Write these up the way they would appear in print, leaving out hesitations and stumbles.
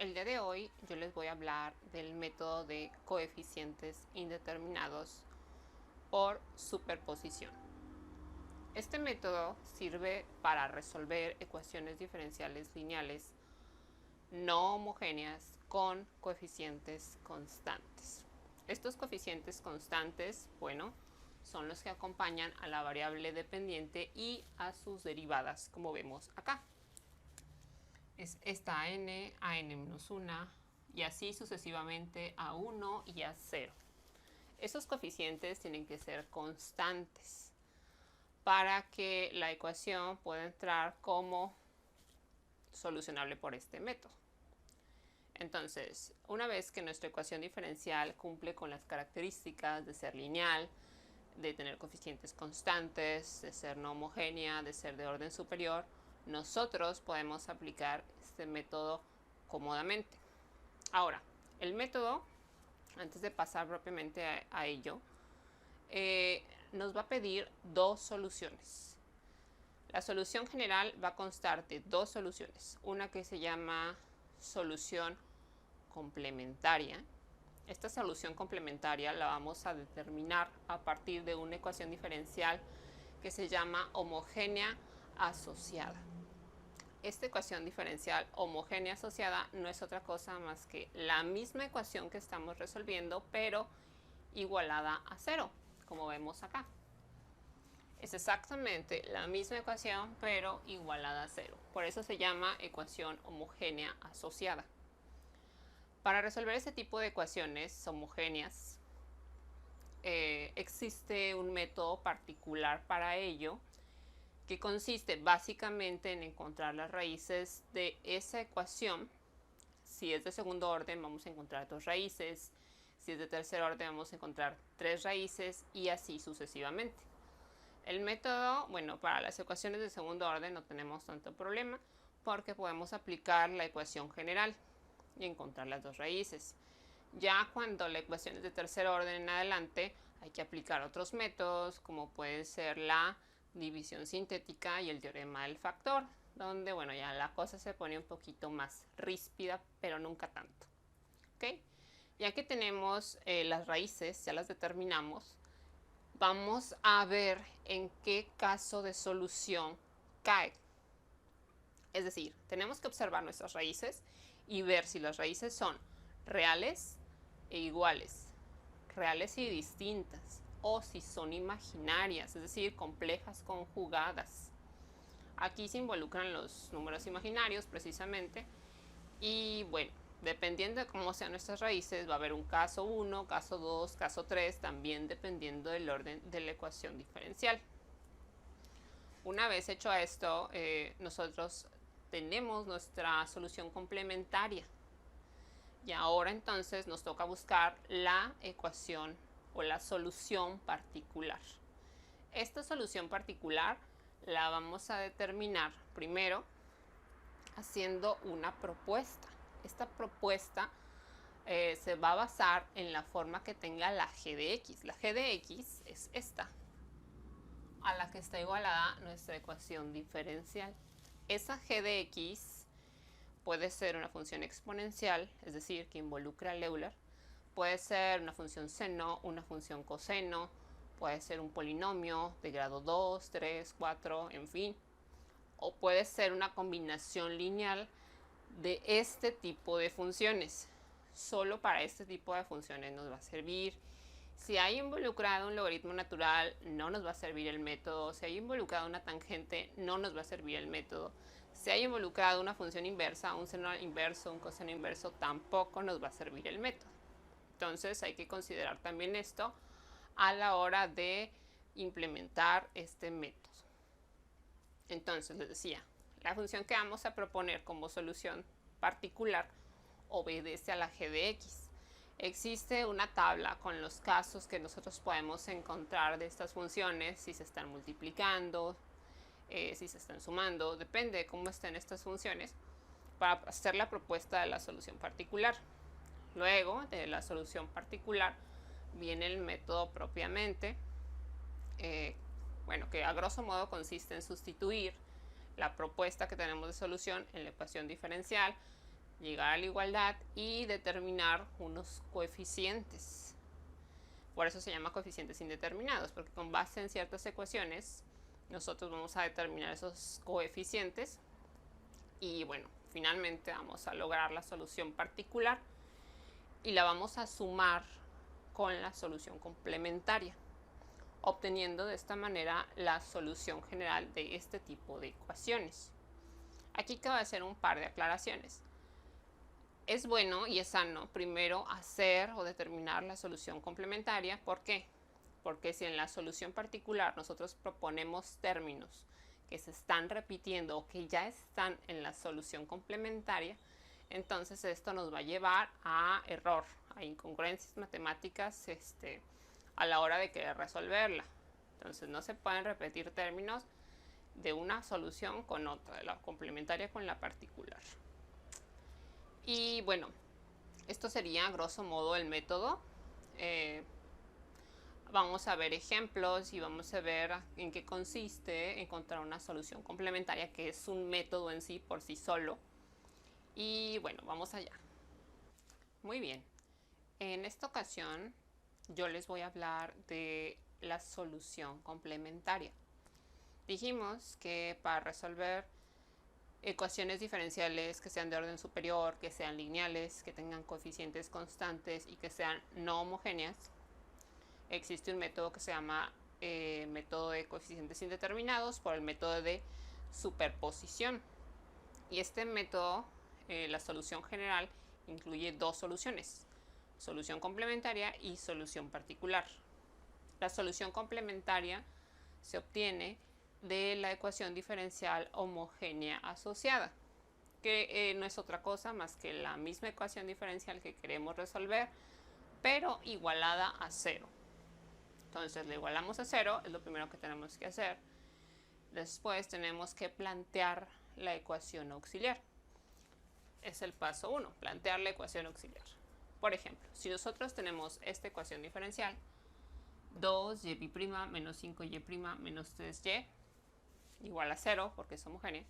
el día de hoy yo les voy a hablar del método de coeficientes indeterminados por superposición. Este método sirve para resolver ecuaciones diferenciales lineales no homogéneas con coeficientes constantes. Estos coeficientes constantes, son los que acompañan a la variable dependiente y a sus derivadas, como vemos acá. Es esta n, a n-1 y así sucesivamente a 1 y a 0. Esos coeficientes tienen que ser constantes para que la ecuación pueda entrar como solucionable por este método. Entonces, una vez que nuestra ecuación diferencial cumple con las características de ser lineal, de tener coeficientes constantes, de ser no homogénea, de ser de orden superior, nosotros podemos aplicar este método cómodamente. Ahora, el método, antes de pasar propiamente a ello, nos va a pedir dos soluciones. La solución general va a constar de dos soluciones. Una que se llama solución complementaria. Esta solución complementaria la vamos a determinar a partir de una ecuación diferencial que se llama homogénea asociada. Esta ecuación diferencial homogénea asociada no es otra cosa más que la misma ecuación que estamos resolviendo, pero igualada a 0, como vemos acá. Es exactamente la misma ecuación, pero igualada a 0. Por eso se llama ecuación homogénea asociada. Para resolver este tipo de ecuaciones homogéneas, existe un método particular para ello, que consiste básicamente en encontrar las raíces de esa ecuación. Si es de segundo orden, vamos a encontrar dos raíces. Si es de tercer orden, vamos a encontrar tres raíces y así sucesivamente. El método, para las ecuaciones de segundo orden no tenemos tanto problema porque podemos aplicar la ecuación general y encontrar las dos raíces. Ya cuando la ecuación es de tercer orden en adelante, hay que aplicar otros métodos, como puede ser la división sintética y el teorema del factor, donde ya la cosa se pone un poquito más ríspida, pero nunca tanto. ¿Okay? Ya que tenemos las raíces, ya las determinamos, vamos a ver en qué caso de solución cae. Es decir, tenemos que observar nuestras raíces y ver si las raíces son reales e iguales, reales y distintas, o si son imaginarias, es decir, complejas conjugadas. Aquí se involucran los números imaginarios precisamente y dependiendo de cómo sean nuestras raíces va a haber un caso 1, caso 2, caso 3, también dependiendo del orden de la ecuación diferencial. Una vez hecho esto, nosotros tenemos nuestra solución complementaria. Y ahora entonces nos toca buscar la ecuación o la solución particular. Esta solución particular la vamos a determinar primero haciendo una propuesta. Esta propuesta se va a basar en la forma que tenga la g de x. La g de x es esta, a la que está igualada nuestra ecuación diferencial. Esa g de x puede ser una función exponencial, es decir, que involucra al Euler. Puede ser una función seno, una función coseno, puede ser un polinomio de grado 2, 3, 4, en fin. O puede ser una combinación lineal de este tipo de funciones. Solo para este tipo de funciones nos va a servir. Si hay involucrado un logaritmo natural, no nos va a servir el método. Si hay involucrado una tangente, no nos va a servir el método. Si hay involucrado una función inversa, un seno inverso, un coseno inverso, tampoco nos va a servir el método. Entonces hay que considerar también esto a la hora de implementar este método. Entonces les decía, la función que vamos a proponer como solución particular obedece a la g de x. Existe una tabla con los casos que nosotros podemos encontrar de estas funciones, si se están multiplicando, si se están sumando, depende de cómo estén estas funciones, para hacer la propuesta de la solución particular. Luego de la solución particular viene el método propiamente, que a grosso modo consiste en sustituir la propuesta que tenemos de solución en la ecuación diferencial, llegar a la igualdad y determinar unos coeficientes. Por eso se llama coeficientes indeterminados, porque con base en ciertas ecuaciones nosotros vamos a determinar esos coeficientes y bueno, finalmente vamos a lograr la solución particular y la vamos a sumar con la solución complementaria, obteniendo de esta manera la solución general de este tipo de ecuaciones. Aquí cabe hacer un par de aclaraciones. Es bueno y es sano primero hacer o determinar la solución complementaria. ¿Por qué? Porque si en la solución particular nosotros proponemos términos que se están repitiendo o que ya están en la solución complementaria, entonces esto nos va a llevar a error, a incongruencias matemáticas a la hora de querer resolverla. Entonces no se pueden repetir términos de una solución con otra, de la complementaria con la particular. Y bueno, esto sería grosso modo el método. Vamos a ver ejemplos y vamos a ver en qué consiste encontrar una solución complementaria, que es un método en sí por sí solo. Y bueno, vamos allá. Muy bien. En esta ocasión yo les voy a hablar de la solución complementaria. Dijimos que para resolver ecuaciones diferenciales que sean de orden superior, que sean lineales, que tengan coeficientes constantes y que sean no homogéneas, existe un método que se llama método de coeficientes indeterminados por el método de superposición. Y este método, la solución general, incluye dos soluciones: solución complementaria y solución particular. La solución complementaria se obtiene de la ecuación diferencial homogénea asociada, que no es otra cosa más que la misma ecuación diferencial que queremos resolver, pero igualada a cero. Entonces la igualamos a cero, es lo primero que tenemos que hacer. Después tenemos que plantear la ecuación auxiliar. Es el paso 1, plantear la ecuación auxiliar. Por ejemplo, si nosotros tenemos esta ecuación diferencial, 2y' menos 5y' menos 3y igual a 0 porque es homogénea,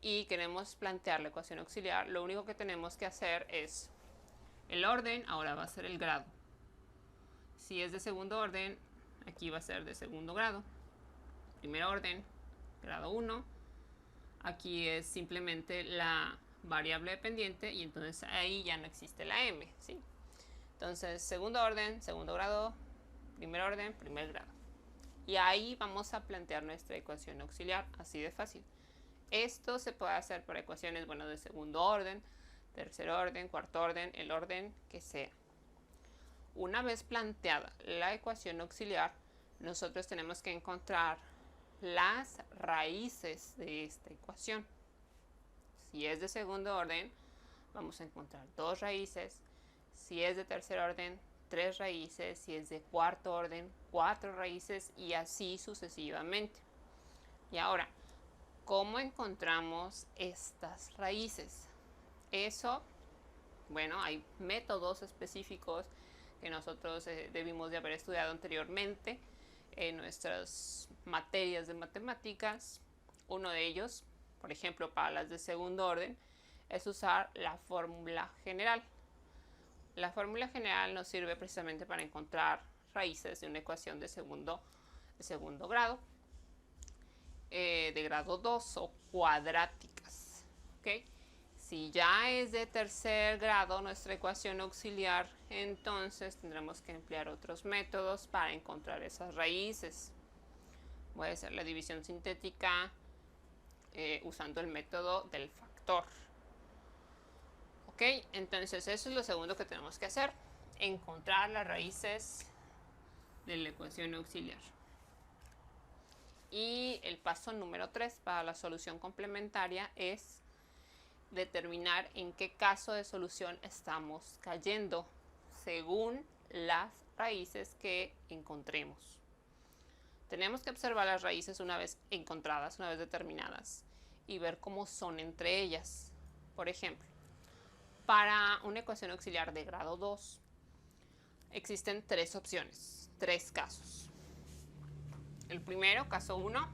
y queremos plantear la ecuación auxiliar, lo único que tenemos que hacer es el orden, ahora va a ser el grado. Si es de segundo orden, aquí va a ser de segundo grado. Primer orden, grado 1. Aquí es simplemente la variable dependiente y entonces ahí ya no existe la m, ¿sí? Entonces, segundo orden, segundo grado, primer orden, primer grado. Y ahí vamos a plantear nuestra ecuación auxiliar, así de fácil. Esto se puede hacer para ecuaciones, bueno, de segundo orden, tercer orden, cuarto orden, el orden que sea. Una vez planteada la ecuación auxiliar, nosotros tenemos que encontrar las raíces de esta ecuación. Si es de segundo orden, vamos a encontrar dos raíces. Si es de tercer orden, 3 raíces. Si es de cuarto orden, 4 raíces, y así sucesivamente. Y ahora, ¿cómo encontramos estas raíces? Eso, bueno, hay métodos específicos que nosotros debimos de haber estudiado anteriormente en nuestras materias de matemáticas. Uno de ellos, por ejemplo, para las de segundo orden, es usar la fórmula general. La fórmula general nos sirve precisamente para encontrar raíces de una ecuación de segundo grado, de grado 2 o cuadráticas. ¿Okay? Si ya es de tercer grado nuestra ecuación auxiliar, entonces tendremos que emplear otros métodos para encontrar esas raíces. Puede ser la división sintética usando el método del factor. ¿Ok? Entonces eso es lo segundo que tenemos que hacer: encontrar las raíces de la ecuación auxiliar. Y el paso número 3 para la solución complementaria es determinar en qué caso de solución estamos cayendo según las raíces que encontremos. Tenemos que observar las raíces una vez encontradas, una vez determinadas, y ver cómo son entre ellas. Por ejemplo, para una ecuación auxiliar de grado 2 existen 3 opciones, 3 casos. El primero, caso 1,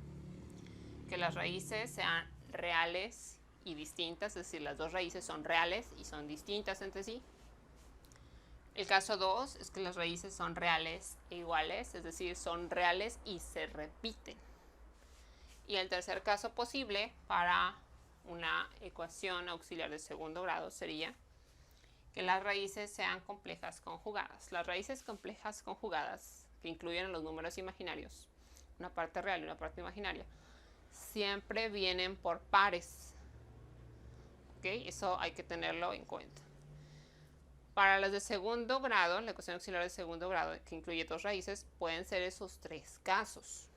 que las raíces sean reales y distintas, es decir, las dos raíces son reales y son distintas entre sí. El caso 2 es que las raíces son reales e iguales, es decir, son reales y se repiten. Y el tercer caso posible para una ecuación auxiliar de segundo grado sería que las raíces sean complejas conjugadas. Las raíces complejas conjugadas, que incluyen los números imaginarios, una parte real y una parte imaginaria, siempre vienen por pares. ¿Ok? Eso hay que tenerlo en cuenta. Para las de segundo grado, la ecuación auxiliar de segundo grado, que incluye dos raíces, pueden ser esos tres casos.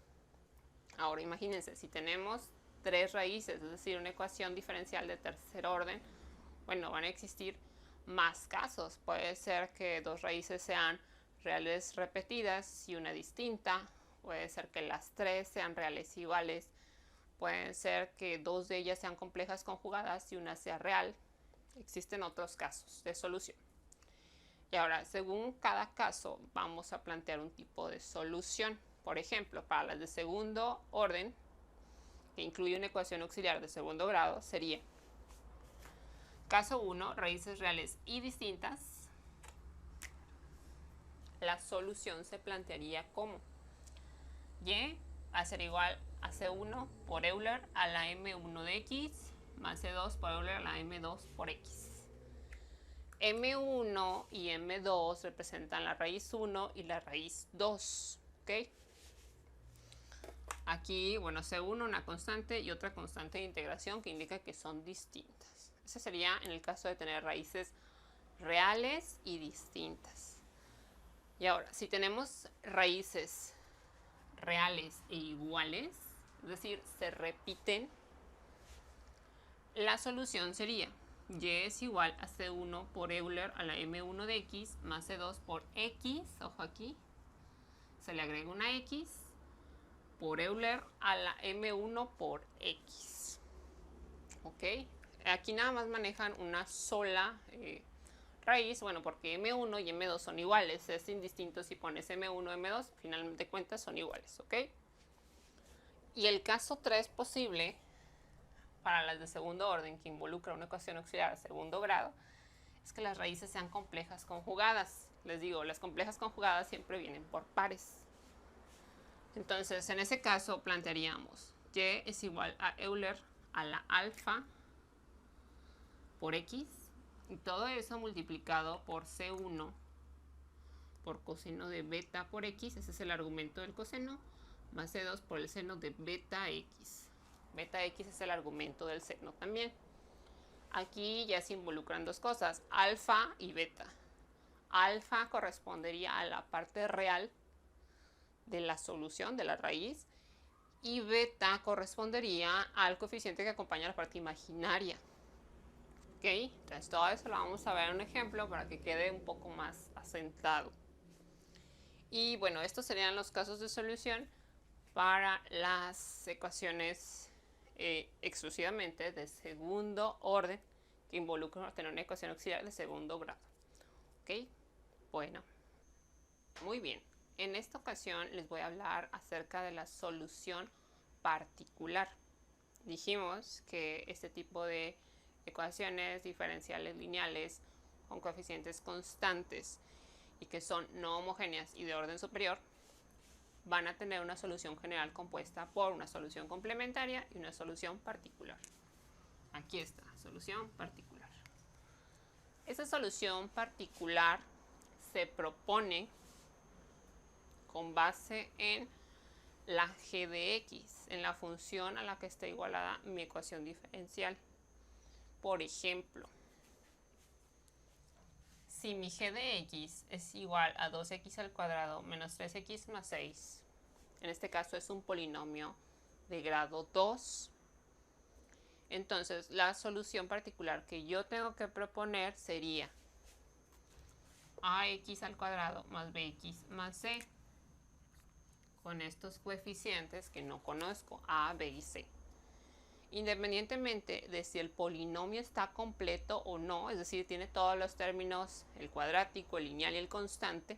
Ahora imagínense, si tenemos tres raíces, es decir, una ecuación diferencial de tercer orden, bueno, van a existir más casos. Puede ser que dos raíces sean reales repetidas y una distinta. Puede ser que las tres sean reales iguales. Pueden ser que dos de ellas sean complejas conjugadas y una sea real. Existen otros casos de solución. Y ahora, según cada caso, vamos a plantear un tipo de solución. Por ejemplo, para las de segundo orden, que incluye una ecuación auxiliar de segundo grado, sería caso 1, raíces reales y distintas. La solución se plantearía como y va a ser igual a C1 por Euler a la M1 de X más C2 por Euler a la M2 por X. M1 y M2 representan la raíz 1 y la raíz 2. ¿Ok? Aquí, bueno, C1 una constante y otra constante de integración que indica que son distintas. Ese sería en el caso de tener raíces reales y distintas. Y ahora, si tenemos raíces reales e iguales, es decir, se repiten, la solución sería y es igual a C1 por Euler a la M1 de X más C2 por X, ojo aquí, se le agrega una X, por Euler a la M1 por X. ¿Ok? Aquí nada más manejan una sola raíz, bueno, porque M1 y M2 son iguales, es indistinto si pones M1 o M2, finalmente cuentas son iguales, ¿ok? Y el caso 3 posible para las de segundo orden, que involucra una ecuación auxiliar de segundo grado, es que las raíces sean complejas conjugadas. Les digo, las complejas conjugadas siempre vienen por pares. Entonces, en ese caso plantearíamos y es igual a Euler a la alfa por X, y todo eso multiplicado por C1 por coseno de beta por X, ese es el argumento del coseno, más C2 por el seno de beta X. Beta X es el argumento del seno también. Aquí ya se involucran dos cosas, alfa y beta. Alfa correspondería a la parte real de la solución de la raíz y beta correspondería al coeficiente que acompaña a la parte imaginaria. ¿Ok? Entonces todo eso lo vamos a ver en un ejemplo para que quede un poco más asentado. Y bueno, estos serían los casos de solución para las ecuaciones exclusivamente de segundo orden que involucran tener una ecuación auxiliar de segundo grado. ¿Ok? Bueno, muy bien. En esta ocasión les voy a hablar acerca de la solución particular. Dijimos que este tipo de ecuaciones diferenciales lineales con coeficientes constantes y que son no homogéneas y de orden superior van a tener una solución general compuesta por una solución complementaria y una solución particular. Aquí está, solución particular. Esa solución particular se propone con base en la g de x, en la función a la que está igualada mi ecuación diferencial. Por ejemplo, si mi g de x es igual a 2x al cuadrado menos 3x más 6, en este caso es un polinomio de grado 2, entonces la solución particular que yo tengo que proponer sería ax al cuadrado más bx más c, con estos coeficientes que no conozco, a, b y c. Independientemente de si el polinomio está completo o no, es decir, tiene todos los términos, el cuadrático, el lineal y el constante,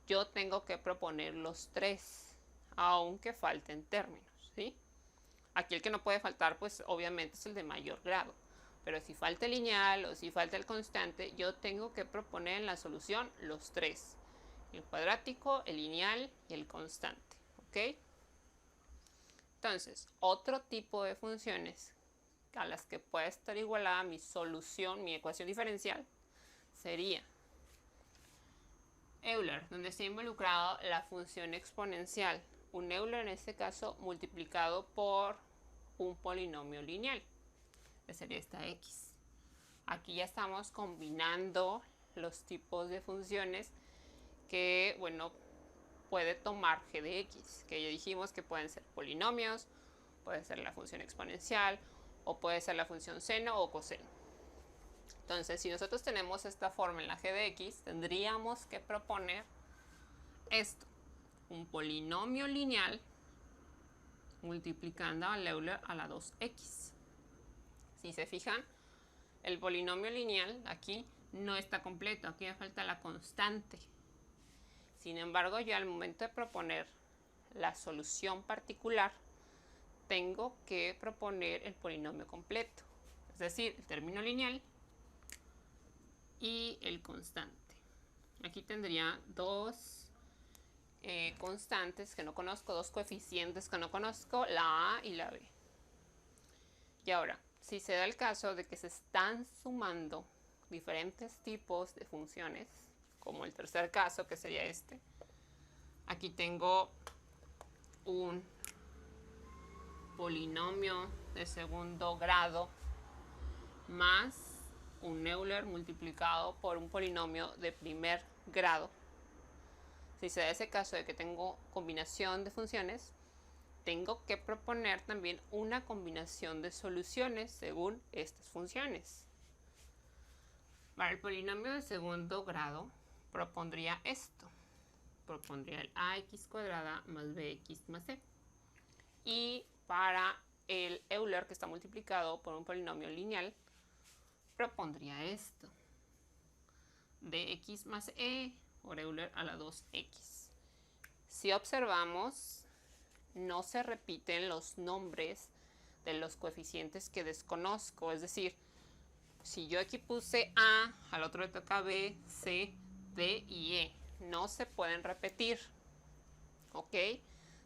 yo tengo que proponer los tres, aunque falten términos, ¿sí? Aquí el que no puede faltar, pues obviamente es el de mayor grado. Pero si falta el lineal o si falta el constante, yo tengo que proponer en la solución los tres. El cuadrático, el lineal y el constante. ¿Ok? Entonces, otro tipo de funciones a las que puede estar igualada mi solución, mi ecuación diferencial, sería Euler, donde está involucrado la función exponencial. Un Euler en este caso multiplicado por un polinomio lineal, que sería esta x. Aquí ya estamos combinando los tipos de funciones que, bueno, puede tomar g de x, que ya dijimos que pueden ser polinomios, puede ser la función exponencial, o puede ser la función seno o coseno. Entonces, si nosotros tenemos esta forma en la g de x, tendríamos que proponer esto, un polinomio lineal multiplicando al Euler a la 2x. Si se fijan, el polinomio lineal aquí no está completo, aquí me falta la constante. Sin embargo, yo al momento de proponer la solución particular, tengo que proponer el polinomio completo, es decir, el término lineal y el constante. Aquí tendría dos constantes que no conozco, dos coeficientes que no conozco, la A y la B. Y ahora, si se da el caso de que se están sumando diferentes tipos de funciones, como el tercer caso, que sería este, aquí tengo un polinomio de segundo grado más un Euler multiplicado por un polinomio de primer grado. Si se da ese caso de que tengo combinación de funciones, tengo que proponer también una combinación de soluciones según estas funciones. Para el polinomio de segundo grado, propondría esto. Propondría el ax cuadrada más bx más c. Y para el Euler, que está multiplicado por un polinomio lineal, propondría esto. Dx más e por Euler a la 2x. Si observamos, no se repiten los nombres de los coeficientes que desconozco. Es decir, si yo aquí puse A, al otro le toca B, C, D y E. No se pueden repetir. ¿Ok?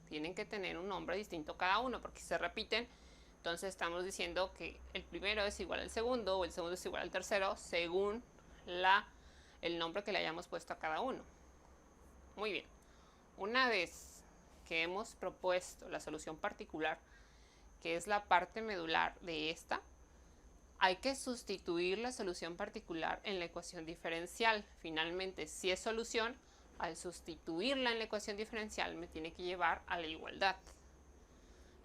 Tienen que tener un nombre distinto cada uno, porque si se repiten, entonces estamos diciendo que el primero es igual al segundo o el segundo es igual al tercero según el nombre que le hayamos puesto a cada uno. Muy bien. Una vez que hemos propuesto la solución particular, que es la parte medular de esta, hay que sustituir la solución particular en la ecuación diferencial. Finalmente, si es solución, al sustituirla en la ecuación diferencial me tiene que llevar a la igualdad.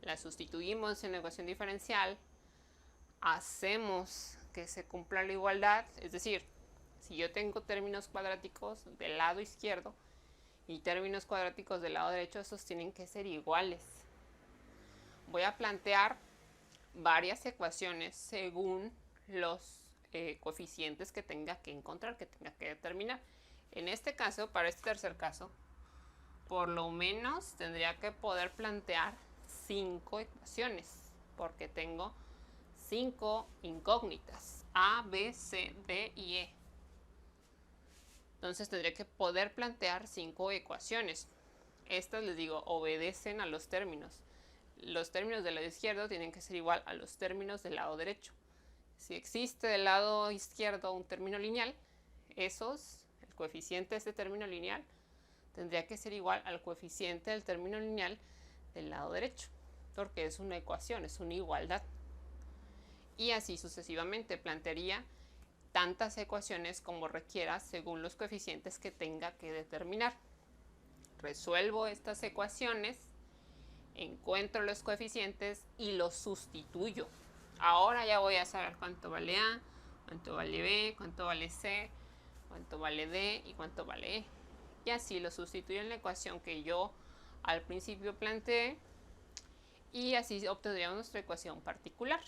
La sustituimos en la ecuación diferencial, hacemos que se cumpla la igualdad, es decir, si yo tengo términos cuadráticos del lado izquierdo y términos cuadráticos del lado derecho, esos tienen que ser iguales. Voy a plantear varias ecuaciones según los coeficientes que tenga que encontrar, que tenga que determinar. En este caso, para este tercer caso, por lo menos tendría que poder plantear 5 ecuaciones, porque tengo 5 incógnitas, A, B, C, D y E. Entonces tendría que poder plantear 5 ecuaciones. Estas, les digo, obedecen a los términos. Los términos del lado izquierdo tienen que ser igual a los términos del lado derecho. Si existe del lado izquierdo un término lineal, el coeficiente de este término lineal tendría que ser igual al coeficiente del término lineal del lado derecho, porque es una ecuación, es una igualdad. Y así sucesivamente plantearía tantas ecuaciones como requiera según los coeficientes que tenga que determinar. Resuelvo estas ecuaciones, encuentro los coeficientes y los sustituyo. Ahora ya voy a saber cuánto vale A, cuánto vale B, cuánto vale C, cuánto vale D y cuánto vale E. Y así lo sustituyo en la ecuación que yo al principio planteé y así obtendríamos nuestra ecuación particular.